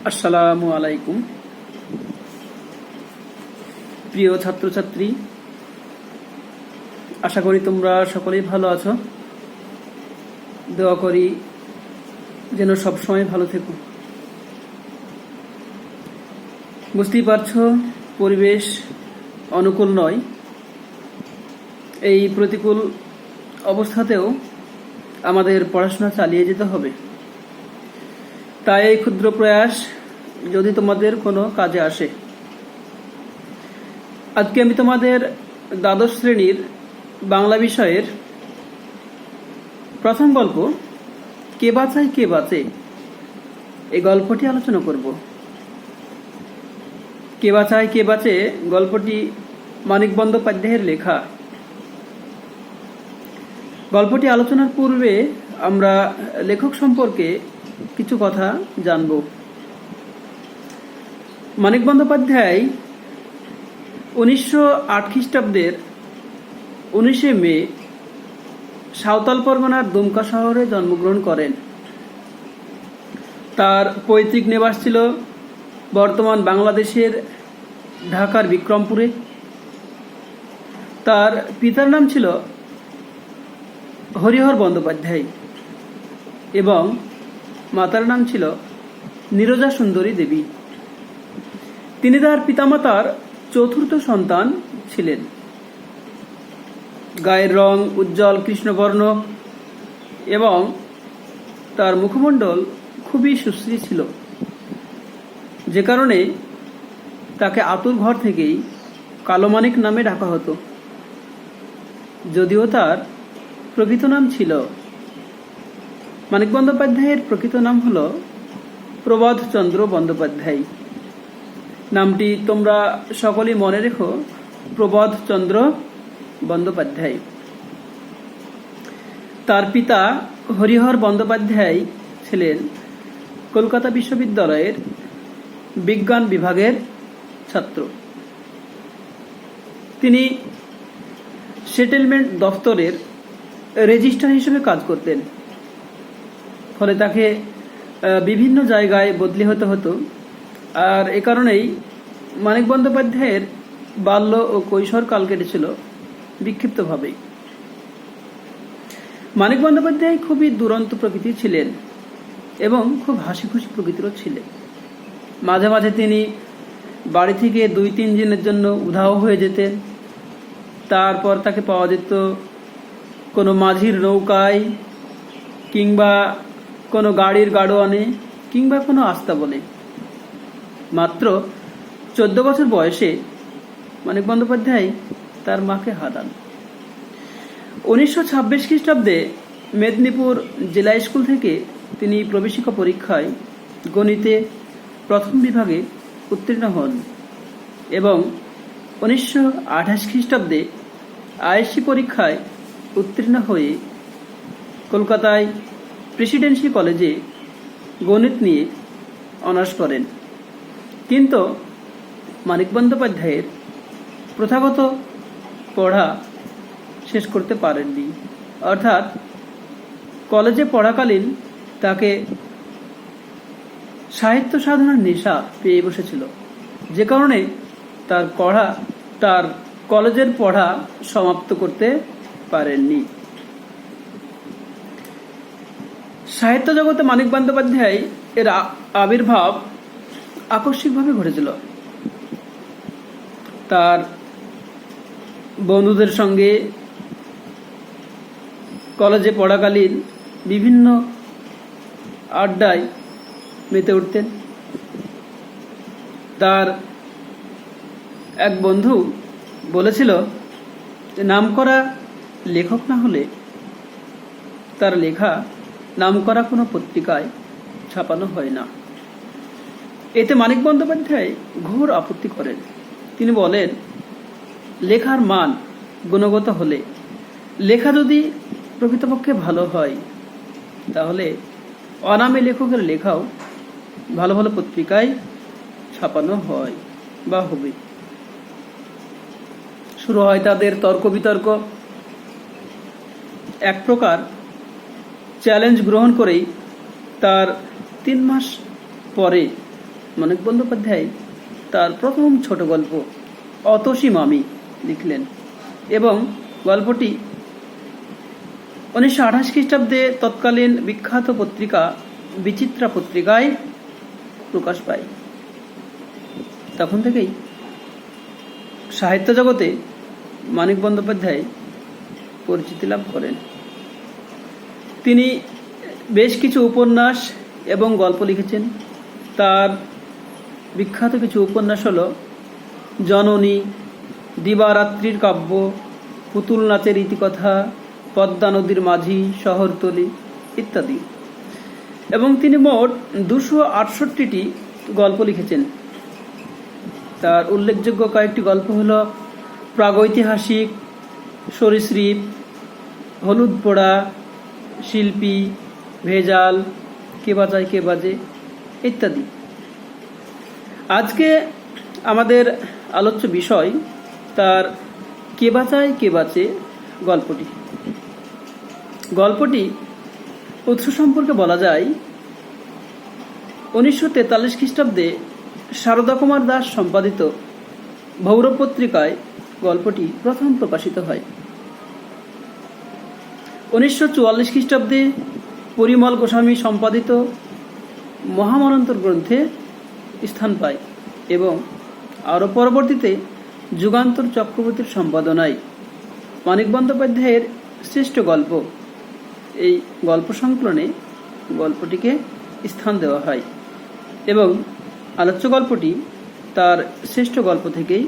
আসসালামু আলাইকুম। প্রিয় ছাত্রছাত্রী, আশা করি তোমরা সকলেই ভালো আছো। দোয়া করি যেন সবসময় ভালো থেকো। বুঝতেই পারছো, পরিবেশ অনুকূল নয়। এই প্রতিকূল অবস্থাতেও আমাদের পড়াশোনা চালিয়ে যেতে হবে। তাই এই ক্ষুদ্র প্রয়াস যদি তোমাদের কোনো কাজে আসে। আজকে আমি তোমাদের দ্বাদশ শ্রেণীর বাংলা বিষয়ের প্রথম গল্প কে বাঁচায় কে বাঁচে এই গল্পটি আলোচনা করব। কে বাঁচায় কে বাঁচে গল্পটি মানিক বন্দ্যোপাধ্যায়ের লেখা। গল্পটি আলোচনার পূর্বে আমরা লেখক সম্পর্কে কিছু কথা জানব। মানিক বন্দ্যোপাধ্যায় 1908 খ্রিস্টাব্দের 19শে মে সাঁওতাল পরগনার দুমকা শহরে জন্মগ্রহণ করেন। তার পৈতৃক নিবাস ছিল বর্তমান বাংলাদেশের ঢাকার বিক্রমপুরে। তার পিতার নাম ছিল হরিহর বন্দ্যোপাধ্যায় এবং মাতার নাম ছিল নীরজা সুন্দরী দেবী। তিনি তার পিতামাতার চতুর্থ সন্তান ছিলেন। গায়ের রং উজ্জ্বল কৃষ্ণবর্ণ এবং তার মুখমণ্ডল খুবই সুশ্রী ছিল, যে কারণে তাকে আতুর ঘর থেকেই কালো মানিক নামে ডাকা হতো, যদিও তার প্রকৃত নাম ছিল। মানিক বন্দ্যোপাধ্যায়ের প্রকৃত নাম হল প্রবোধচন্দ্র বন্দ্যোপাধ্যায়। নামটি তোমরা সকলেই মনে রেখো, প্রবোধচন্দ্র বন্দ্যোপাধ্যায়। তার পিতা হরিহর বন্দ্যোপাধ্যায় ছিলেন কলকাতা বিশ্ববিদ্যালয়ের বিজ্ঞান বিভাগের ছাত্র। তিনি সেটেলমেন্ট দফতরের রেজিস্ট্রার হিসেবে কাজ করতেন, ফলে তাকে বিভিন্ন জায়গায় বদলি হতে হতো। আর এ কারণেই মানিক বন্দ্যোপাধ্যায়ের বাল্য ও কৈশোর কাল কেটেছিল বিক্ষিপ্তভাবেই। মানিক বন্দ্যোপাধ্যায় খুবই দুরন্ত প্রকৃতির ছিলেন এবং খুব হাসি খুশি প্রকৃতিরও ছিলেন। মাঝে মাঝে তিনি বাড়ি থেকে 2-3 দিনের জন্য উধাও হয়ে যেতেন। তারপর তাকে পাওয়া যেত কোনো মাঝির নৌকায়, কিংবা কোনো গাড়ির গাড়োয়ানে, কিংবা কোনো আস্তাবলে। মাত্র 14 বছর বয়সে মানিক বন্দ্যোপাধ্যায় তার মাকে হারান। 1926 খ্রিস্টাব্দে মেদিনীপুর জেলা স্কুল থেকে তিনি প্রবেশিকা পরীক্ষায় গণিতে প্রথম বিভাগে উত্তীর্ণ হন এবং 1928 খ্রিস্টাব্দে আইএসসি পরীক্ষায় উত্তীর্ণ হয়ে কলকাতায় প্রেসিডেন্সি কলেজে গণিত নিয়ে অনার্স করেন। কিন্তু মানিক বন্দ্যোপাধ্যায়ের প্রথাগত পড়া শেষ করতে পারেননি। অর্থাৎ কলেজে পড়াকালীন তাকে সাহিত্য সাধনার নেশা পেয়ে বসেছিল, যে কারণে তার কলেজের পড়া সমাপ্ত করতে পারেননি। সাহিত্য জগতে মানিক বন্দ্যোপাধ্যায় এর আবির্ভাব আকস্মিকভাবে ঘটেছিল। তার বন্ধুদের সঙ্গে কলেজে পড়াকালীন বিভিন্ন আড্ডায় মেতে উঠতেন। তার এক বন্ধু বলেছিল যে নামকরা লেখক না হলে তার লেখা নামকরা কোনো পত্রিকায় ছাপানো হয় না। এতে মানিক বন্দ্যোপাধ্যায় ঘোর আপত্তি করেন। তিনি বলেন, লেখার মান গুণগত হলে, লেখা যদি প্রকৃতপক্ষে ভালো হয়, তাহলে অনামী লেখকের লেখাও ভালো ভালো পত্রিকায় ছাপানো হয় বা হবে। শুরু হয় তাদের তর্ক বিতর্ক। এক প্রকার চ্যালেঞ্জ গ্রহণ করেই তার 3 মাস পরে মানিক বন্দ্যোপাধ্যায় তার প্রথম ছোট গল্প অতসী মামি লিখলেন এবং গল্পটি 1928 খ্রিস্টাব্দে তৎকালীন বিখ্যাত পত্রিকা বিচিত্রা পত্রিকায় প্রকাশ পায়। তখন থেকেই সাহিত্য জগতে মানিক বন্দ্যোপাধ্যায় পরিচিতি লাভ করেন। তিনি বেশ কিছু উপন্যাস এবং গল্প লিখেছেন। তার বিখ্যাত কিছু উপন্যাস হল জননী, দিবারাত্রির কাব্য, পুতুল নাচের ইতিকথা, পদ্মা নদীর মাঝি, শহরতলি ইত্যাদি। এবং তিনি মোট 268টি গল্প লিখেছেন। তার উল্লেখযোগ্য কয়েকটি গল্প হল প্রাগৈতিহাসিক, সরীসৃপ, হলুদ পোড়া, শিল্পী, ভেজাল, কে বাজায় কে বাজে ইত্যাদি। আজকে আমাদের আলোচ্য বিষয় তার কে বাঁচায় কে বাঁচে গল্পটি। গল্পটি উৎস সম্পর্কে বলা যায় 1943 খ্রিস্টাব্দে সারদা কুমার দাস সম্পাদিত ভৌরব পত্রিকায় গল্পটি প্রথম প্রকাশিত হয়। 1944 খ্রিস্টাব্দে পরিমল গোস্বামী সম্পাদিত মহামনন্তর গ্রন্থে স্থান পায় এবং আরও পরবর্তীতে যুগান্তর চক্রবর্তীর সম্পাদনায় মানিক বন্দ্যোপাধ্যায়ের শ্রেষ্ঠ গল্প এই গল্প সংকলনে গল্পটিকে স্থান দেওয়া হয় এবং আলোচ্য গল্পটি তার শ্রেষ্ঠ গল্প থেকেই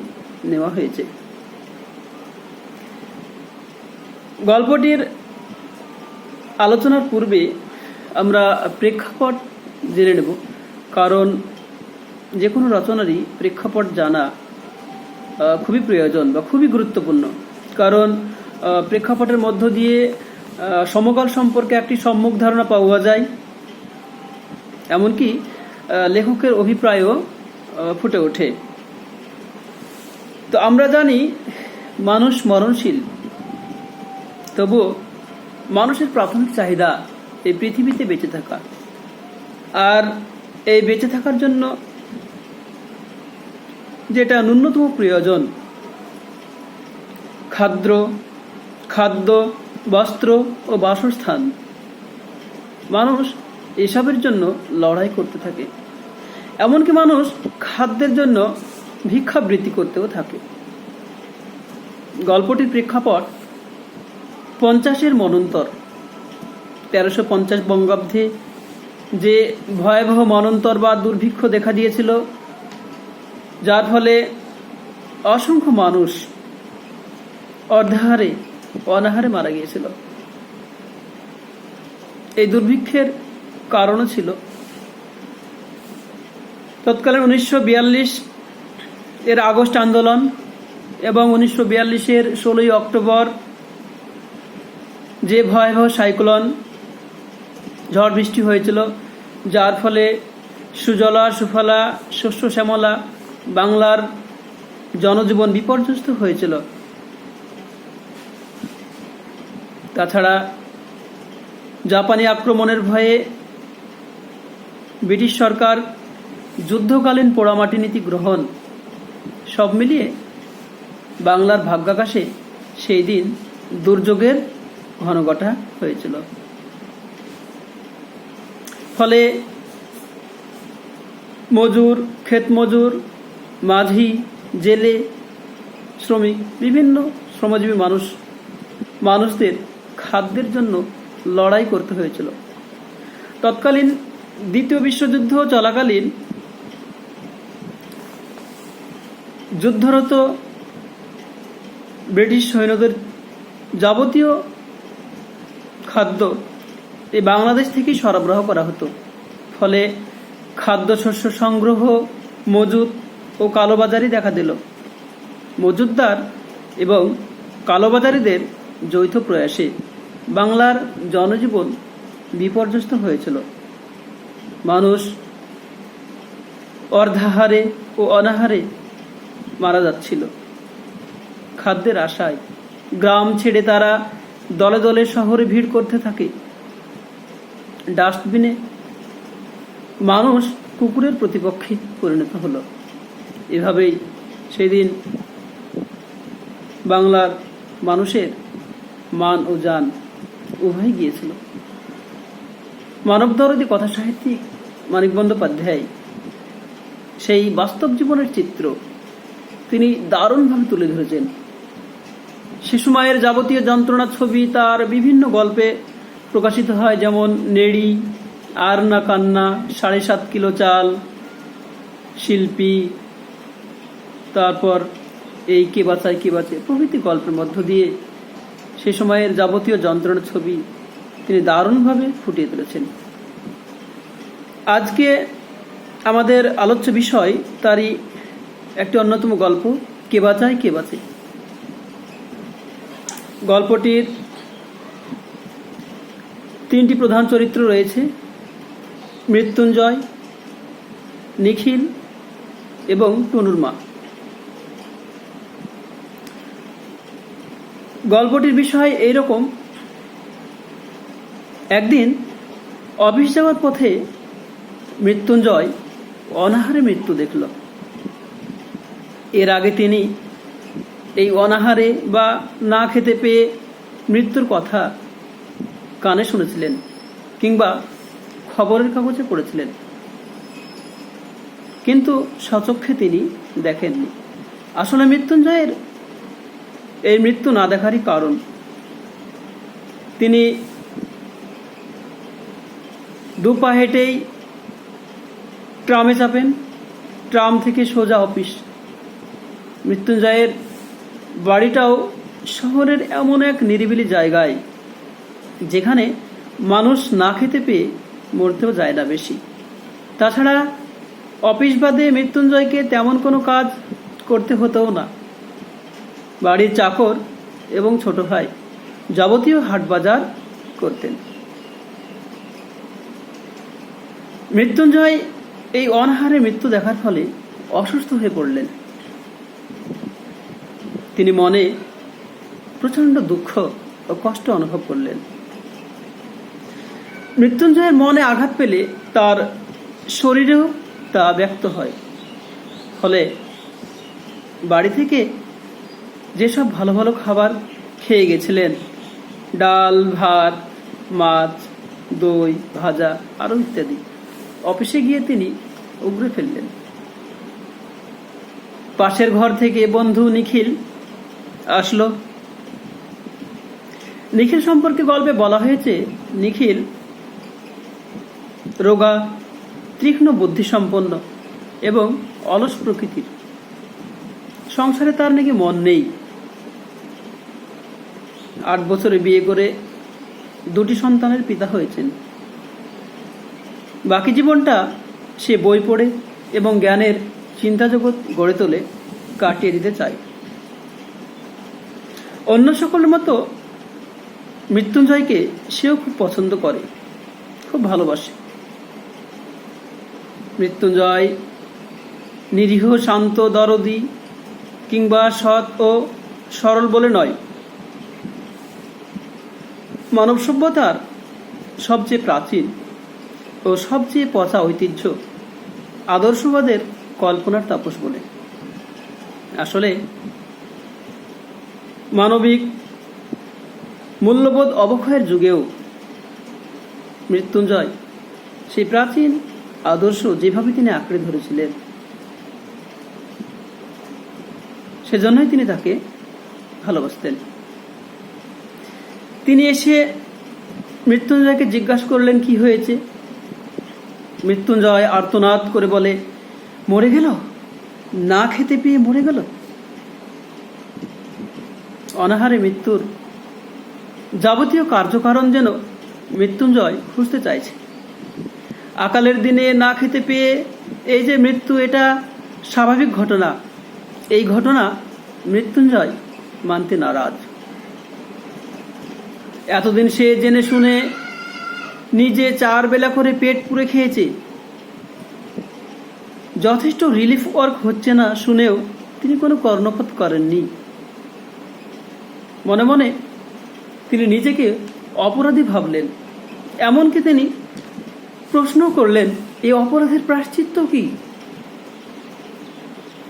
নেওয়া হয়েছে। গল্পটির আলোচনার পূর্বে আমরা প্রেক্ষাপট জেনে নেব, কারণ যে কোনো রচনারই প্রেক্ষাপট জানা খুবই প্রয়োজন বা খুবই গুরুত্বপূর্ণ। কারণ প্রেক্ষাপটের মধ্য দিয়ে সমকাল সম্পর্কে একটি সম্যক ধারণা পাওয়া যায়, এমনকি লেখকের অভিপ্রায়ও ফুটে ওঠে। তো আমরা জানি মানুষ মরণশীল, তবুও মানুষের প্রাথমিক চাহিদা এই পৃথিবীতে বেঁচে থাকা। আর এই বেঁচে থাকার জন্য যেটা ন্যূনতম প্রয়োজন, খাদ্য, বস্ত্র ও বাসস্থান, মানুষ এসবের জন্য লড়াই করতে থাকে। এমনকি মানুষ খাদ্যের জন্য ভিক্ষাবৃত্তি করতেও থাকে। গল্পটির প্রেক্ষাপট 50-এর মনন্তর। 1350 বঙ্গাব্দে যে ভয়াবহ মনন্তর বা দুর্ভিক্ষ দেখা দিয়েছিল, যার ফলে অসংখ্য মানুষ অর্ধাহারে অনাহারে মারা গিয়েছিল। এই দুর্ভিক্ষের কারণও ছিল তৎকালীন 1942 এর আগস্ট আন্দোলন এবং 1942-এর 16ই অক্টোবর যে ভয়াবহ সাইক্লোন ঝড় বৃষ্টি হয়েছিল, যার ফলে সুজলা সুফলা শস্য শ্যামলা বাংলার জনজীবন বিপর্যস্ত হয়েছিল। তাছাড়া জাপানি আক্রমণের ভয়ে ব্রিটিশ সরকার যুদ্ধকালীন পোড়ামাটি নীতি গ্রহণ, সব মিলিয়ে বাংলার ভাগ্যাকাশে সেই দিন দুর্যোগের ঘনঘটা হয়েছিল। ফলে মজুর, ক্ষেত মজুর, মাঝি, জেলে, শ্রমিক, বিভিন্ন শ্রমজীবী মানুষদের খাদ্যের জন্য লড়াই করতে হয়েছিল। তৎকালীন দ্বিতীয় বিশ্বযুদ্ধ চলাকালীন যুদ্ধরত ব্রিটিশ সৈন্যদের যাবতীয় খাদ্য এই বাংলাদেশ থেকেই সরবরাহ করা হতো। ফলে খাদ্যশস্য সংগ্রহ, মজুত ও কালোবাজারি দেখা দিল। মজুতদার এবং কালোবাজারিদের যৌথ প্রয়াসে বাংলার জনজীবন বিপর্যস্ত হয়েছিল। মানুষ অর্ধাহারে ও অনাহারে মারা যাচ্ছিল। খাদ্যের আশায় গ্রাম ছেড়ে তারা দলে দলে শহরে ভিড় করতে থাকে। ডাস্টবিনে মানুষ কুকুরের প্রতিপক্ষে পরিণত হলো। এভাবেই সেই দিন বাংলার মানুষের মান ও জান উভয় গিয়েছিল। মানবদরদী কথা সাহিত্যিক মানিক বন্দ্যোপাধ্যায় সেই বাস্তব জীবনের চিত্র তিনি দারুণভাবে তুলে ধরেছেন। সে সময়ের যাবতীয় যন্ত্রণা ছবি তার বিভিন্ন গল্পে প্রকাশিত হয়, যেমন নেড়ি, আর না কান্না, 7.5 কিলো চাল, শিল্পী, তারপর এই কে বাঁচায় কে বাঁচে প্রভৃতি গল্পের মধ্য দিয়ে সে সময়ের যাবতীয় যন্ত্রণার ছবি তিনি দারুণভাবে ফুটিয়ে তুলেছেন। আজকে আমাদের আলোচ্য বিষয় তারই একটি অন্যতম গল্প, কে বাঁচায় কে বাঁচে। গল্পটির 3টি প্রধান চরিত্র রয়েছে, মৃত্যুঞ্জয়, নিখিল এবং টুনুর মা। গল্পটির বিষয় এইরকম, একদিন অফিস যাওয়ার পথে মৃত্যুঞ্জয় অনাহারে মৃত্যু দেখল। এর আগে তিনি এই অনাহারে বা না খেতে পেয়ে মৃত্যুর কথা কানে শুনেছিলেন কিংবা খবরের কাগজে পড়েছিলেন, কিন্তু স্বচক্ষে তিনি দেখেননি। আসলে মৃত্যুঞ্জয়ের এই মৃত্যু না দেখারই কারণ, তিনি দুপা হেঁটেই ট্রামে চাপেন, ট্রাম থেকে সোজা অফিস। মৃত্যুঞ্জয়ের বাড়িটাও শহরের এমন এক নিরিবিলি জায়গায় যেখানে মানুষ না খেতে পেয়ে মরতেও যায় না বেশি। তাছাড়া অফিস বাদে মৃত্যুঞ্জয়কে তেমন কোনো কাজ করতে হতেও না। বাড়ির চাকর এবং ছোট ভাই যাবতীয় হাট বাজার করতেন। মৃত্যুঞ্জয় এই অনাহারে মৃত্যু দেখার ফলে অসুস্থ হয়ে পড়লেন। তিনি মনে প্রচন্ড দুঃখ ও কষ্ট অনুভব করলেন। মৃত্যুঞ্জয়ের মনে আঘাত পেলে তার শরীরেও তা ব্যক্ত হয়। ফলে বাড়ি থেকে যেসব ভালো ভালো খাবার খেয়ে গেছিলেন, ডাল, ভাত, মাছ, দই, ভাজা আরও ইত্যাদি, অফিসে গিয়ে তিনি উগরে ফেললেন। পাশের ঘর থেকে বন্ধু নিখিল আসলো। নিখিল সম্পর্কে গল্পে বলা হয়েছে, নিখিল রোগা, তীক্ষ্ণ বুদ্ধিসম্পন্ন এবং অলস প্রকৃতির। সংসারে তার নাকি মন নেই। 8 বছরে বিয়ে করে 2টি সন্তানের পিতা হয়েছেন। বাকি জীবনটা সে বই পড়ে এবং জ্ঞানের চিন্তা জগৎ গড়ে তোলে কাটিয়ে দিতে চায়। অন্য সকলের মতো মৃত্যুঞ্জয়কে সেও খুব পছন্দ করে, খুব ভালোবাসে। মৃত্যুঞ্জয় নিরীহ, শান্ত, দরদি কিংবা সৎ ও সরল বলে নয়, মানব সভ্যতার সবচেয়ে প্রাচীন ও সবচেয়ে পচা ঐতিহ্য আদর্শবাদের কল্পনার তাপস বলে। আসলে মানবিক মূল্যবোধ অবক্ষয়ের যুগেও মৃত্যুঞ্জয় সেই প্রাচীন আদর্শ যেভাবে তিনি আঁকড়ে ধরেছিলেন, সেজন্যই তিনি তাকে ভালোবাসতেন। তিনি এসে মৃত্যুঞ্জয়কে জিজ্ঞাসা করলেন কি হয়েছে। মৃত্যুঞ্জয় আর্তনাদ করে বলে, মরে গেল, না খেতে পেয়ে মরে গেল। অনাহারে মৃত্যুর যাবতীয় কার্যকারণ যেন মৃত্যুঞ্জয় খুঁজতে চাইছে। আকালের দিনে না খেতে পেয়ে এই যে মৃত্যু, এটা স্বাভাবিক ঘটনা। এই ঘটনা মৃত্যুঞ্জয় মানতে নারাজ। এতদিন সে জেনে শুনে নিজে 4 বেলা করে পেট পুড়ে খেয়েছে, যথেষ্ট রিলিফ ওয়ার্ক হচ্ছে না শুনেও তিনি কোনো কর্ণপাত করেননি। মনে মনে তিনি নিজেকে অপরাধী ভাবলেন। এমনকি তিনি প্রশ্ন করলেন, এই অপরাধের প্রায়শ্চিত্ত কি?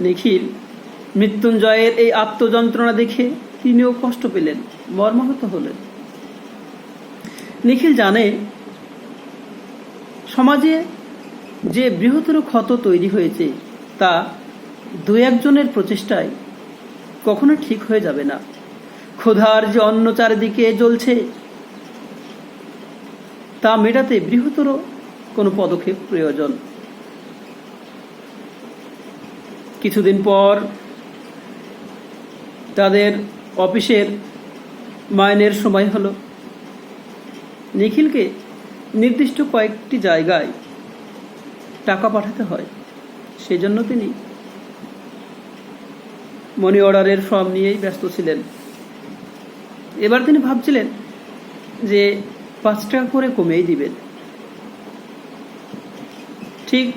নিখিল মৃত্যুঞ্জয়ের এই আত্মযন্ত্রণা দেখে তিনিও কষ্ট পেলেন, মর্মাহত হলেন। নিখিল জানে সমাজে যে বৃহত্তর ক্ষত তৈরি হয়েছে তা দু একজনের প্রচেষ্টায় কখনো ঠিক হয়ে যাবে না। ক্ষুধার যে অন্ন চারিদিকে জ্বলছে তা মেটাতে বৃহত্তর কোনো পদক্ষেপ প্রয়োজন। কিছুদিন পর তাদের অফিসের মাইনের সময় হলো। নিখিলকে নির্দিষ্ট কয়েকটি জায়গায় টাকা পাঠাতে হয়, সেজন্য তিনি মানি অর্ডারের ফর্ম নিয়েই ব্যস্ত ছিলেন। এবার তিনি ভাবছিলেন যে 5 টাকা করে কমিয়ে দিবেন। ঠিক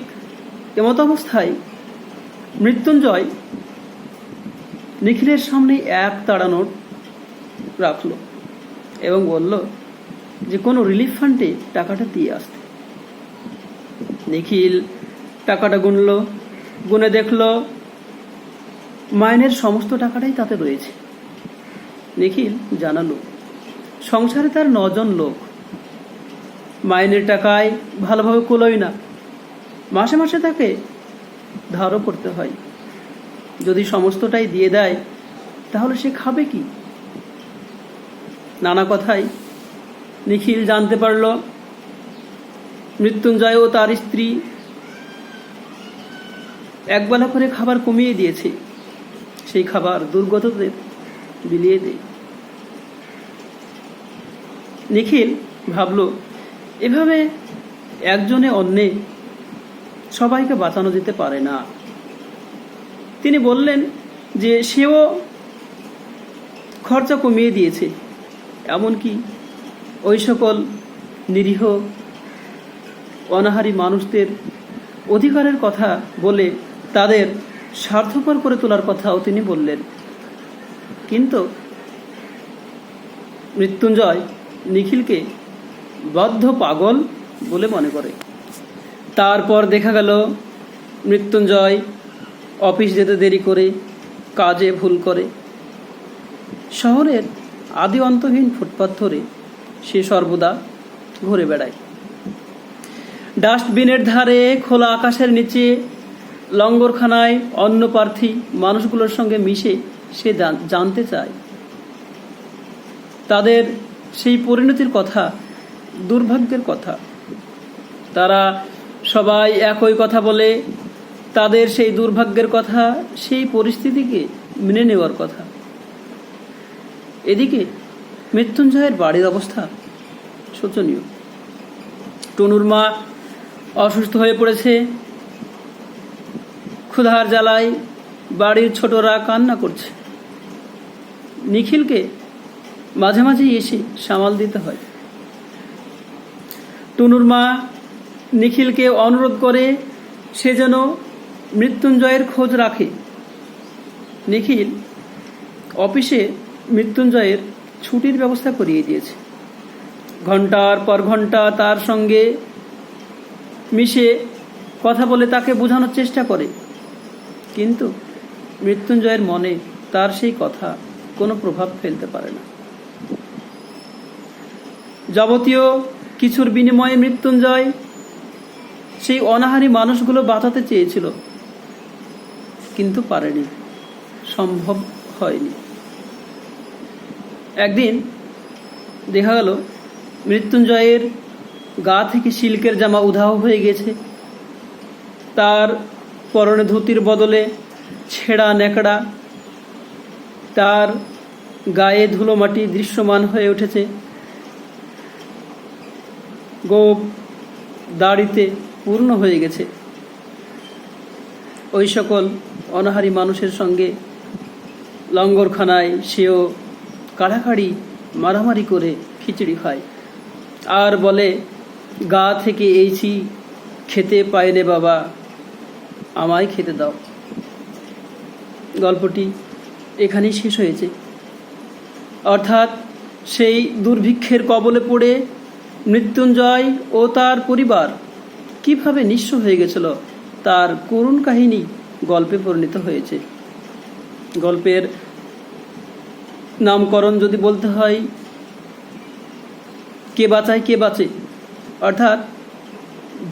এমত অবস্থায় মৃত্যুঞ্জয় নিখিলের সামনে 1 তাড়া নোট রাখল এবং বলল যে কোনো রিলিফ ফান্ডে টাকাটা দিয়ে আসতে। নিখিল টাকাটা গুনে দেখল মাইনের সমস্ত টাকাটাই তাতে রয়েছে। নিখিল জানালো সংসারে তার 9 জন লোক, মাইনের টাকায় ভালোভাবে কুলোয় না, মাসে মাসে তাকে ধারও করতে হয়। যদি সমস্তটাই দিয়ে দেয় তাহলে সে খাবে কি? নানা কথায় নিখিল জানতে পারল মৃত্যুঞ্জয় ও তার স্ত্রী একবেলা করে খাবার কমিয়ে দিয়েছে, সেই খাবার দুর্গতদের বিলিয়ে দেয়। নিখিল ভাবল এভাবে একজনে অন্যে সবাইকে বাঁচানো যেতে পারে না। তিনি বললেন যে সেও খরচা কমিয়ে দিয়েছে, এমনকি ওই সকল নিরীহ অনাহারী মানুষদের অধিকারের কথা বলে তাদের স্বার্থপর করে তোলার কথাও তিনি বললেন। কিন্তু মৃত্যুঞ্জয় নিখিলকে বদ্ধ পাগল বলে মনে করে। তারপর দেখা গেল মৃত্যুঞ্জয় অফিস যেতে দেরি করে, কাজে ভুল করে, শহরের আদি অন্তহীন ফুটপাথ ধরে সে সর্বদা ঘুরে বেড়ায়। ডাস্টবিনের ধারে, খোলা আকাশের নিচে, লঙ্গরখানায় অন্য প্রার্থী মানুষগুলোর সঙ্গে মিশে সে জানতে চায় তাদের সেই পরিণতির কথা, দুর্ভাগ্যের কথা। তারা সবাই একই কথা বলে, তাদের সেই দুর্ভাগ্যের কথা, সেই পরিস্থিতিকে মেনে নেওয়ার কথা। এদিকে মৃত্যুঞ্জয়ের বাড়ির অবস্থা শোচনীয়। টুনুর মা অসুস্থ হয়ে পড়েছে। ক্ষুধার জ্বালায় বাড়ির ছোটরা কান্না করছে। নিখিলকে মাঝে মাঝে এসে সামাল দিতে হয়। টুনুর মা নিখিলকে অনুরোধ করে সে যেন মৃত্যুঞ্জয়ের খোঁজ রাখে। নিখিল অফিসে মৃত্যুঞ্জয়ের ছুটির ব্যবস্থা করিয়ে দিয়েছে। ঘন্টার পর ঘন্টা তার সঙ্গে মিশে কথা বলে তাকে বোঝানোর চেষ্টা করে, কিন্তু মৃত্যুঞ্জয়ের মনে তার সেই কথা কোনো প্রভাব ফেলতে পারে না। যাবতীয় কিছুর বিনিময়ে মৃত্যুঞ্জয় সেই অনাহারী মানুষগুলো বাঁচাতে চেয়েছিল, কিন্তু পারেনি, সম্ভব হয়নি। একদিন দেখা গেল মৃত্যুঞ্জয়ের গা থেকে সিল্কের জামা উধাও হয়ে গেছে। তার পরনে ধুতির বদলে ছেঁড়া ন্যাকড়া, তার গায়ে ধুলো মাটি দৃশ্যমান হয়ে উঠেছে। গোঁফ দাড়িতে পূর্ণ হয়ে গেছে। ওই সকল অনাহারী মানুষের সঙ্গে লঙ্গরখানায় সেও কাড়াকাড়ি মারামারি করে খিচুড়ি খায় আর বলে, গা থেকে এইছি, খেতে পাইনে বাবা, আমায় খেতে দাও। গল্পটি এখানেই শেষ হয়েছে। অর্থাৎ সেই দুর্ভিক্ষের কবলে পড়ে মৃত্যুঞ্জয় ও তার পরিবার কিভাবে নিঃস্ব হয়ে গেছিল তার করুণ কাহিনী গল্পে পরিণত হয়েছে। গল্পের নামকরণ যদি বলতে হয়, কে বাঁচায় কে বাঁচে, অর্থাৎ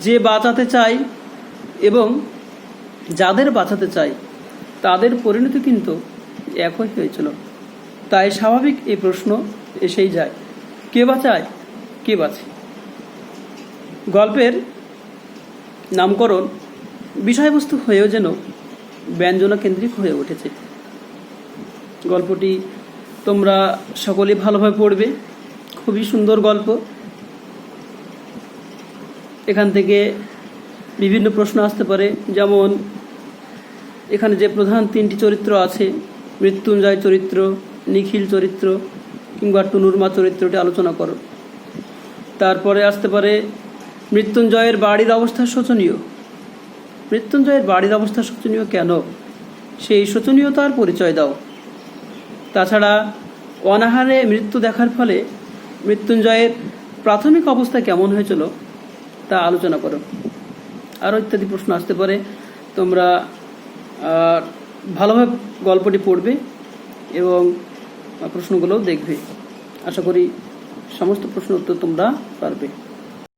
যে বাঁচাতে চায় এবং যাদের বাঁচাতে চায় তাদের পরিণতি কিন্তু একই হয়েছিল। তাই স্বাভাবিক এই প্রশ্ন এসেই যায়, কে বাঁচায় কে বাঁচে। গল্পের নামকরণ বিষয়বস্তু হয়েও যেন ব্যঞ্জনা কেন্দ্রিক হয়ে উঠেছে। গল্পটি তোমরা সকলে ভালোভাবে পড়বে, খুবই সুন্দর গল্প। এখান থেকে বিভিন্ন প্রশ্ন আসতে পারে, যেমন এখানে যে প্রধান 3টি চরিত্র আছে, মৃত্যুঞ্জয় চরিত্র, নিখিল চরিত্র কিংবা টুনুর মা চরিত্রটি আলোচনা করো। তারপরে আসতে পারে মৃত্যুঞ্জয়ের বাড়ির অবস্থা শোচনীয়। মৃত্যুঞ্জয়ের বাড়ির অবস্থা শোচনীয় কেন, সেই শোচনীয়তার পরিচয় দাও। তাছাড়া অনাহারে মৃত্যু দেখার ফলে মৃত্যুঞ্জয়ের প্রাথমিক অবস্থা কেমন হয়েছিল তা আলোচনা করো। আরও ইত্যাদি প্রশ্ন আসতে পারে। তোমরা ভালোভাবে গল্পটি পড়বে এবং প্রশ্নগুলোও দেখবে। আশা করি সমস্ত প্রশ্ন উত্তর তোমরা পারবে।